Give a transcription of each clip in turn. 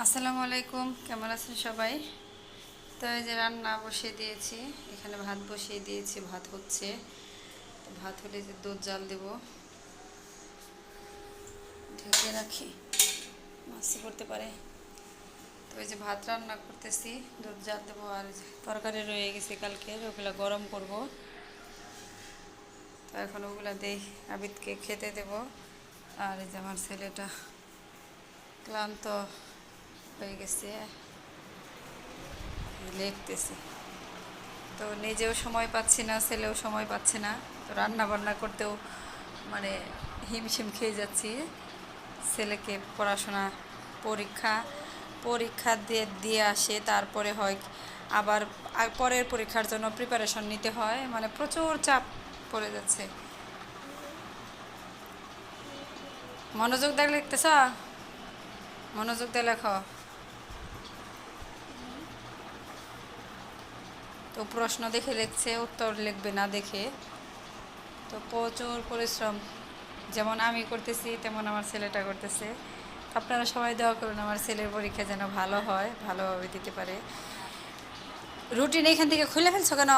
আসসালামু আলাইকুম, কেমন আছেন সবাই? তো এই যে রান্না বসিয়ে দিয়েছি, এখানে ভাত বসিয়ে দিয়েছি, ভাত হচ্ছে। তো ভাত হলে যে দুধ জাল দেব, ঢেকে রাখি, মাছি করতে পারে। তো এই যে ভাত রান্না করতেছি, দুধ জাল দেবো। আর তরকারি রয়ে গেছে কালকের, ওগুলো গরম করব। তো এখন ওগুলো দিয়ে আবিদকে খেতে দেব। আর এই যে আমার ছেলেটা ক্লান্ত হয়ে গেছে, লিখতেছি। তো নিজেও সময় পাচ্ছি না, ছেলেও সময় পাচ্ছে না। তো রান্না বান্না করতেও মানে হিমশিম খেয়ে যাচ্ছি। ছেলেকে পড়াশোনা, পরীক্ষা পরীক্ষা দিয়ে দিয়ে আসে, তারপরে হয় আবার পরের পরীক্ষার জন্য প্রিপারেশন নিতে হয়, মানে প্রচুর চাপ পড়ে যাচ্ছে। মনোযোগ দিয়ে লিখতেছ, মনোযোগ দিয়ে লেখো। তো প্রশ্ন দেখে লিখছে, উত্তর লিখবে না দেখে। তো প্রচুর পরিশ্রম, যেমন আমি করতেছি তেমন আমার ছেলেটা করতেছে। আপনারা সবাই দোয়া করুন আমার ছেলের পরীক্ষা যেন ভালো হয়, ভালোভাবে দিতে পারে। রুটিন এইখান থেকে খুলে ফেলছো কেন?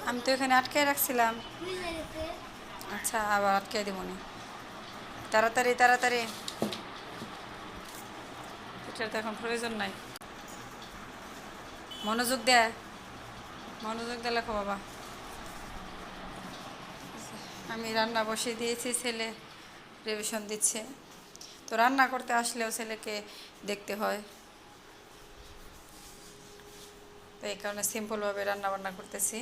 আমি তো এখানে আটকে রাখছিলাম। আচ্ছা, আবার আটকে দিব না। তাড়াতাড়ি তাড়াতাড়ি, এটার তো এখন প্রয়োজন নাই। মনোযোগ দেয়, মনোযোগ দিয়ে লেখো বাবা। আমি রান্না বসিয়ে দিয়েছি, ছেলে রিভিশন দিচ্ছে। তো রান্না করতে আসলেও ছেলেকে দেখতে হয়, তো এই কারণে সিম্পলভাবে রান্না বান্না করতেছি।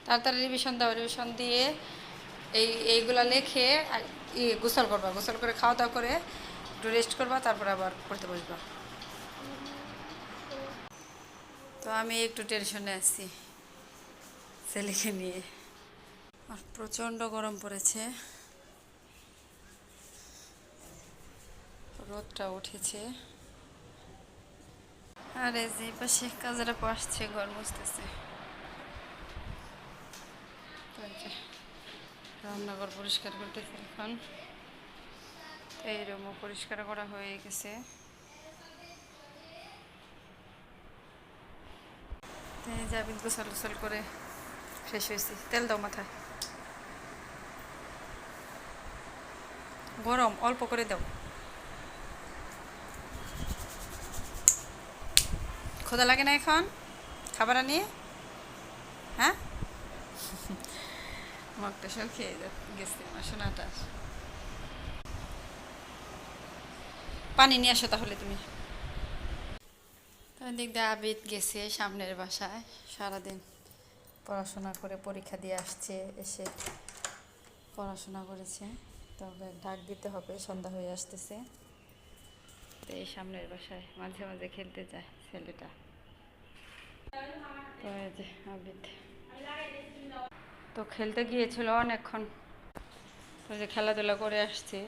তাড়াতাড়ি রিভিশন দাও, রিভিশন দিয়ে এইগুলা লেখে গোসল করবা, গোসল করে খাওয়া দাওয়া করে একটু রেস্ট করবা, তারপর আবার পড়তে বসবা। তো আমি একটু টেনশনে আছি ছেলেকে নিয়ে। আর প্রচণ্ড গরম পড়েছে, রোদটা উঠেছে। আর এই যে পাশে কাজেরা আসছে, ঘর মুছতেছে। রান্নাঘর পরিষ্কার করতেছে এখন। এই রুমও পরিষ্কার করা হয়ে গেছে। জাবিদ গোসল গোসল করে ফ্রেশ হয়েছি। তেল দাও মাথায়, গরম অল্প করে দাও। ক্ষুধা লাগে না এখন খাবার আনিয়ে? হ্যাঁ, মগটা সব খেয়ে গেছে আমার সোনাটা। পানি নিয়ে আসো তাহলে তুমি। তো দিক দিয়ে আবিদ গেছে সামনের বাসায়, সারাদিন পড়াশোনা করে পরীক্ষা দিয়ে আসছে, এসে পড়াশোনা করেছে। তবে ডাক দিতে হবে, সন্ধ্যা হয়ে আসতেছে। তো এই সামনের বাসায় মাঝে মাঝে খেলতে যায় ছেলেটা। তো এই যে আবিদ তো খেলতে গিয়েছিল অনেকক্ষণ, তো যে খেলাধুলা করে আসছে,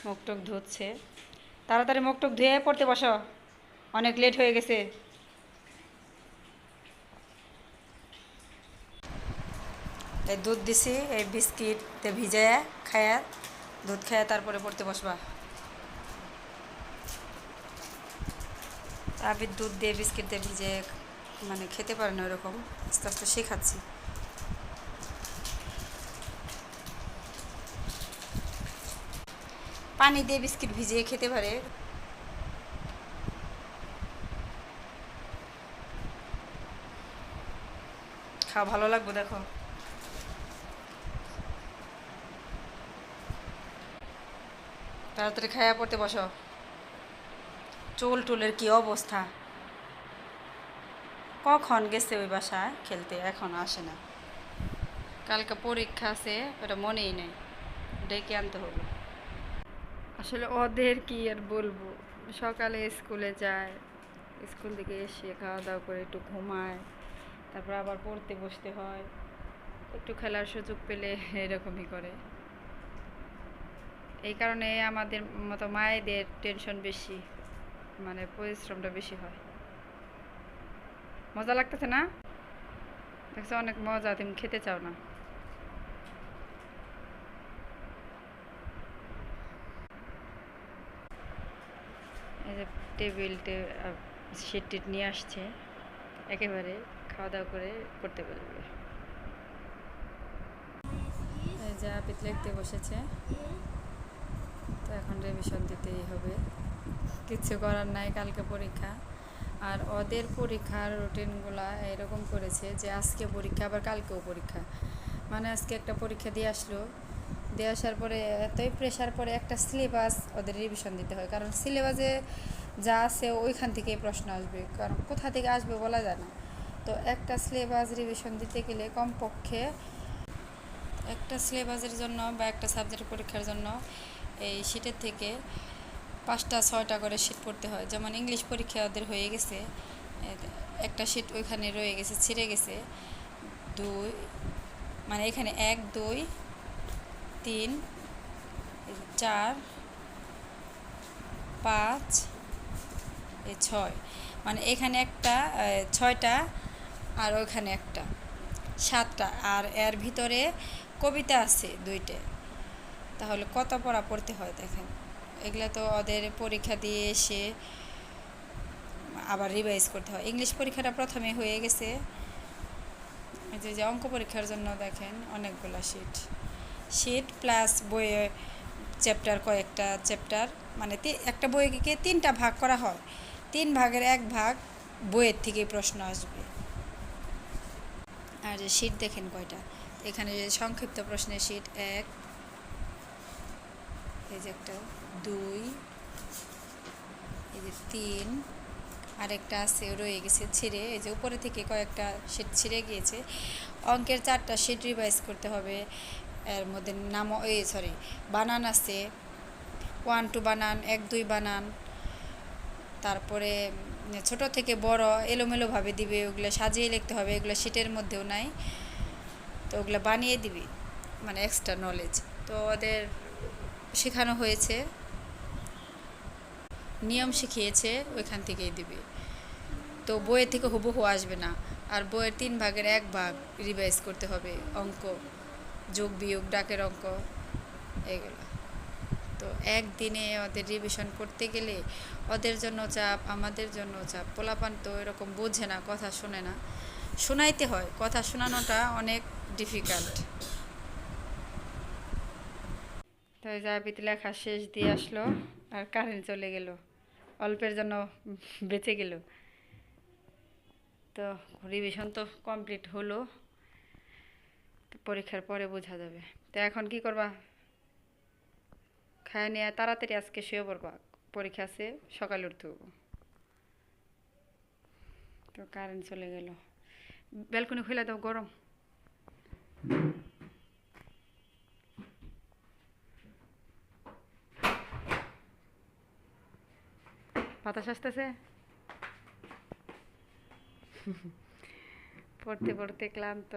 মুখ টুক ধুচ্ছে। তাড়াতাড়ি মুখ টুক ধুয়ে পড়তে বসো, অনেক লেট হয়ে গেছে। এই দুধ দিছি, এই বিস্কিট ভিজায় খায়া, দুধ খায়া তারপরে পড়তে বসবা। আবির দুধ দিয়ে বিস্কিট দিয়ে ভিজে মানে খেতে পারে না ওরকম, আস্তে আস্তে শেখাচ্ছি। পানি দিয়ে বিস্কিট ভিজিয়ে খেতে পারে। খাওয়া ভালো লাগবে দেখো। তাড়াতাড়ি খায়া পড়তে বসো। চুল টুলের কি অবস্থা! কখন গেছে ওই বাসায় খেলতে, এখন আসে না। কালকে পরীক্ষা আছে, ওটা মনেই নেই, ডেকে আনতে হবে। আসলে ওদের কি আর বলবো, সকালে স্কুলে যায়, স্কুল থেকে এসে খাওয়া দাওয়া করে একটু ঘুমায়, তারপর আবার পড়তে বসতে হয়, একটু খেলার সুযোগ পেলে এরকমই করে। এই কারণে আমাদের মতো মায়েদের টেনশন বেশি, মানে পরিশ্রমটা বেশি হয়। মজা লাগতেছে না? দেখছো অনেক মজা, তুমি খেতে চাও না। টেবিল শিট টিট নিয়ে আসছে, একেবারে খাওয়া দাওয়া করে পড়তে পারবে। এই যে আপিত লিখতে বসেছে, তো এখন রিভিশন দিতেই হবে, কিছু করার নাই, কালকে পরীক্ষা। আর ওদের পরীক্ষার রুটিনগুলো এরকম করেছে যে আজকে পরীক্ষা আবার কালকেও পরীক্ষা, মানে আজকে একটা পরীক্ষা দিয়ে আসলো, দিয়ে আসার পরে এতই প্রেশার পরে একটা সিলেবাস ওদের রিভিশন দিতে হয়, কারণ সিলেবাসে যা আছে ওইখান থেকেই প্রশ্ন আসবে, কারণ কোথা থেকে আসবে বলা যায় না। তো একটা সিলেবাস রিভিশন দিতে গেলে কমপক্ষে একটা সিলেবাসের জন্য বা একটা সাবজেক্ট পরীক্ষার জন্য এই শিটের থেকে 5টা 6টা করে শিট পড়তে হয়। যেমন ইংলিশ পরীক্ষা ওদের হয়ে গেছে, একটা শিট ওইখানে রয়ে গেছে, ছিঁড়ে গেছে, 2 মানে এখানে 1 2 3 4 5 6, মানে এখানে একটা 6টা আর ওইখানে একটা 7টা, আর এর ভিতরে কবিতা আছে 2টে। তাহলে কত পড়া পড়তে হয় দেখেন। এগুলো তো ওদের পরীক্ষা দিয়ে এসে আবার রিভাইজ করতে হয়। ইংলিশ পরীক্ষাটা প্রথমে হয়ে গেছে, যে অঙ্ক পরীক্ষার জন্য দেখেন অনেকগুলো শিট প্লাস বইয়ে চ্যাপ্টার, কয়েকটা চ্যাপ্টার, মানে একটা বইকে 3টা ভাগ করা হয়, 3 ভাগের 1 ভাগ বইয়ের থেকে প্রশ্ন আসবে। আর যে শিট দেখেন কয়টা, এখানে যে সংক্ষিপ্ত প্রশ্নের শিট 1, এই যে একটা 2, এই যে 3, আরেকটা আছে রয়ে গেছে ছিঁড়ে, এই যে উপরে থেকে কয়েকটা শিট ছিঁড়ে গিয়েছে। অঙ্কের 4টা শিট রিভাইজ করতে হবে, এর মধ্যে বানান আছে, 1 2 বানান, 1 2 বানান, তারপরে ছোট থেকে বড় এলোমেলোভাবে দিবে, ওগুলো সাজিয়ে লিখতে হবে, এগুলো শিটের মধ্যেও নাই, তো ওগুলো বানিয়ে দিবি, মানে এক্সট্রা নলেজ। তো ওদের শেখানো হয়েছে, নিয়ম শিখিয়েছে, ওইখান থেকেই দিবে। তো বইয়ের থেকে হুবহু আসবে না, আর বইয়ের 3 ভাগের 1 ভাগ রিভাইজ করতে হবে, অঙ্ক, যোগ বিয়োগ, ডাকের অঙ্ক, এগুলো। তো একদিনে ওদের রিভিশন করতে গেলে ওদের জন্য চাপ, আমাদের জন্য চাপ। পোলাপান তো এরকম বোঝে না, কথা শোনে না, শোনাইতে হয়, কথা শোনানোটা অনেক ডিফিকাল্ট। তো জাবিত লেখা শেষ দিয়ে আসলো, আর কারেন্ট চলে গেল, অল্পের জন্য বেঁচে গেল। তো রিভিশন তো কমপ্লিট হলো, পরীক্ষার পরে বোঝা যাবে। তো এখন কি করবা? খায় নিয়ে তাড়াতাড়ি আজকে শুয়ে পড়বা, পরীক্ষা আছে, সকালে উঠতে হবো। তো কারেন্ট চলে গেল, ব্যালকনি খুলে দাও, গরম। বাতাস আসতেছে, পড়তে পড়তে ক্লান্ত।